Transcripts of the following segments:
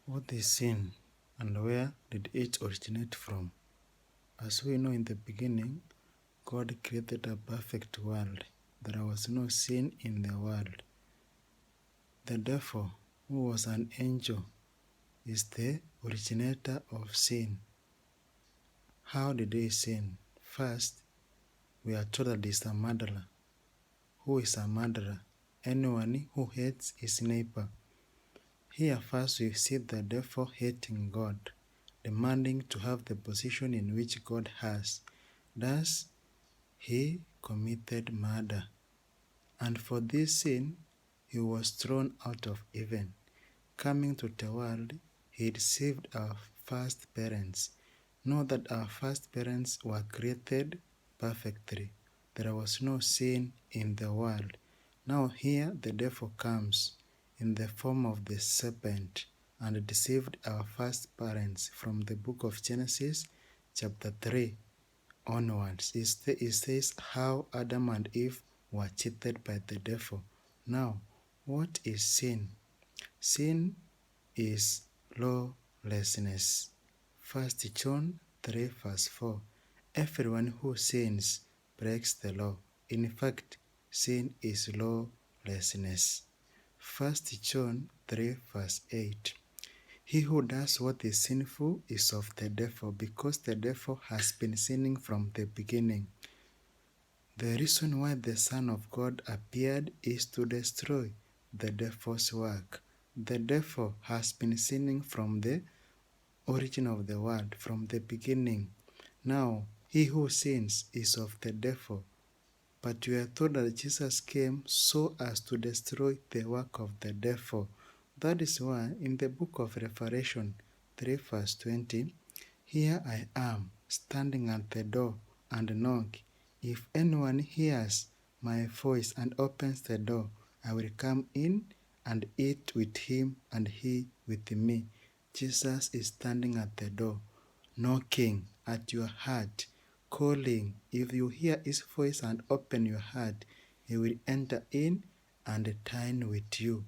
What is sin and where did it originate from? As we know, in the beginning, God created a perfect world. There was no sin in the world. The devil, who was an angel, is the originator of sin. How did he sin? First, we are told that he is a murderer. Who is a murderer? Anyone who hates his neighbor. Here first we see the devil hating God, demanding to have the position in which God has. Thus, he committed murder. And for this sin, he was thrown out of heaven. Coming to the world, he deceived our first parents. Know that our first parents were created perfectly. There was no sin in the world. Now here the devil comes in the form of the serpent and deceived our first parents from the book of Genesis chapter 3 onwards. It says how Adam and Eve were cheated by the devil. Now, what is sin? Sin is lawlessness. 1 John 3 verse 4. Everyone who sins breaks the law. In fact, sin is lawlessness. 1 John 3 verse 8. He who does what is sinful is of the devil, because the devil has been sinning from the beginning. The reason why the Son of God appeared is to destroy the devil's work. The devil has been sinning from the origin of the world, from the beginning. Now, he who sins is of the devil. But we are told that Jesus came so as to destroy the work of the devil. That is why in the book of Revelation 3 verse 20, here I am standing at the door and knock. If anyone hears my voice and opens the door, I will come in and eat with him and he with me. Jesus is standing at the door, knocking at your heart, calling. If you hear his voice and open your heart, he will enter in and dine with you.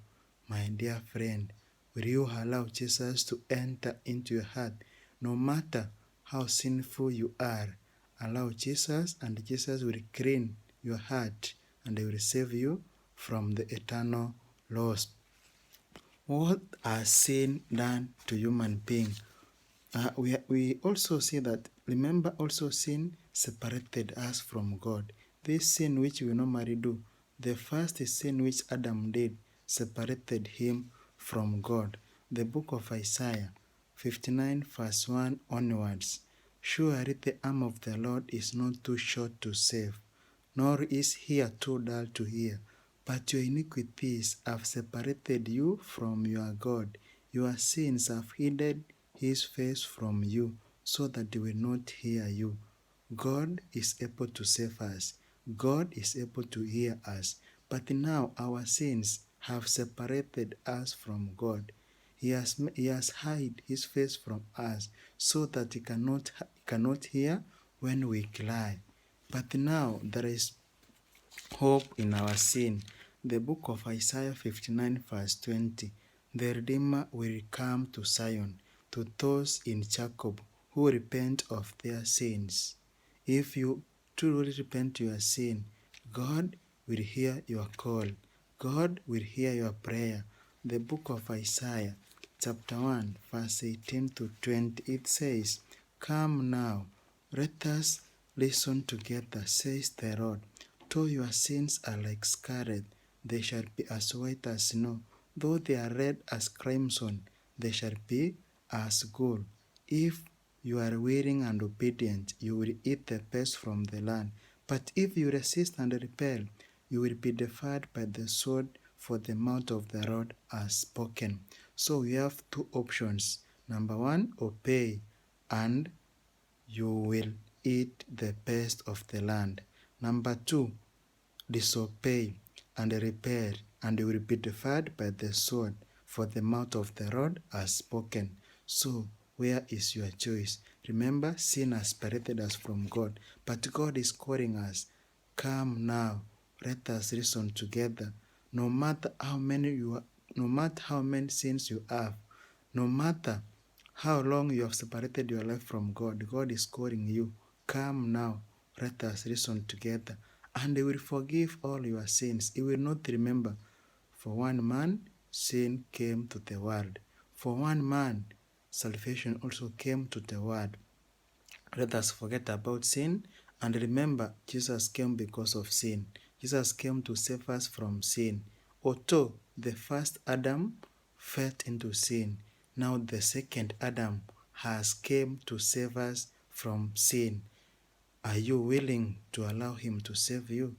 My dear friend, will you allow Jesus to enter into your heart? No matter how sinful you are, allow Jesus, and Jesus will clean your heart and he will save you from the eternal loss. What has sin done to human being? We also see that, remember also sin separated us from God. This sin which we normally do, the first sin which Adam did, separated him from God. The book of Isaiah 59 verse 1 onwards. Surely the arm of the Lord is not too short to save, nor is he too dull to hear. But your iniquities have separated you from your God. Your sins have hidden his face from you, so that he will not hear you. God is able to save us. God is able to hear us. But now our sins have separated us from God. He has hid his face from us, so that he cannot hear when we cry. But now there is hope in our sin. The book of Isaiah 59 verse 20. The Redeemer will come to Zion, to those in Jacob who repent of their sins. If you truly repent your sin, God will hear your call. God will hear your prayer. The book of Isaiah chapter 1 verse 18 to 20, it says, Come now, let us listen together, says the Lord. Though your sins are like scarlet, they shall be as white as snow. Though they are red as crimson, they shall be as gold. If you are willing and obedient, you will eat the best from the land. But if you resist and rebel, you will be devoured by the sword, for the mouth of the Lord has spoken. So we have two options. Number one, obey, and you will eat the best of the land. Number two, disobey and rebel, and you will be devoured by the sword, for the mouth of the Lord has spoken. So, where is your choice? Remember, sin has separated us from God, but God is calling us. Come now, let us reason together. No matter how many sins you have, No matter how long you have separated your life from God, God is calling you. Come now, let us reason together. And He will forgive all your sins. He will not remember. For one man, sin came to the world. For one man, salvation also came to the world. Let us forget about sin and remember Jesus came because of sin. Jesus came to save us from sin. Although the first Adam fell into sin, now the second Adam has came to save us from sin. Are you willing to allow Him to save you?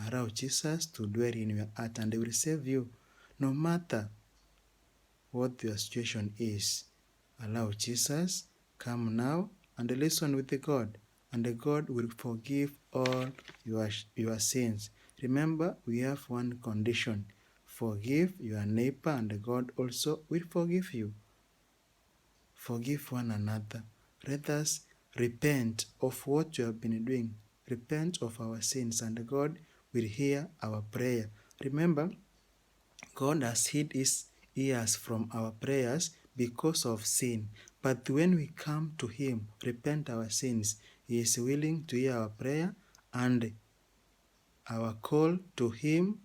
Allow Jesus to dwell in your heart and He will save you. No matter what your situation is, allow Jesus, come now and listen with God, and God will forgive all your sins. Remember, we have one condition. Forgive your neighbor and God also will forgive you. Forgive one another. Let us repent of what you have been doing. Repent of our sins and God will hear our prayer. Remember, God has hid His ears from our prayers because of sin. But when we come to Him, repent our sins, He is willing to hear our prayer, and our call to Him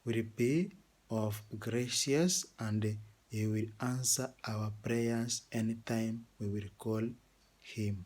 will be of gracious, and He will answer our prayers anytime we will call Him.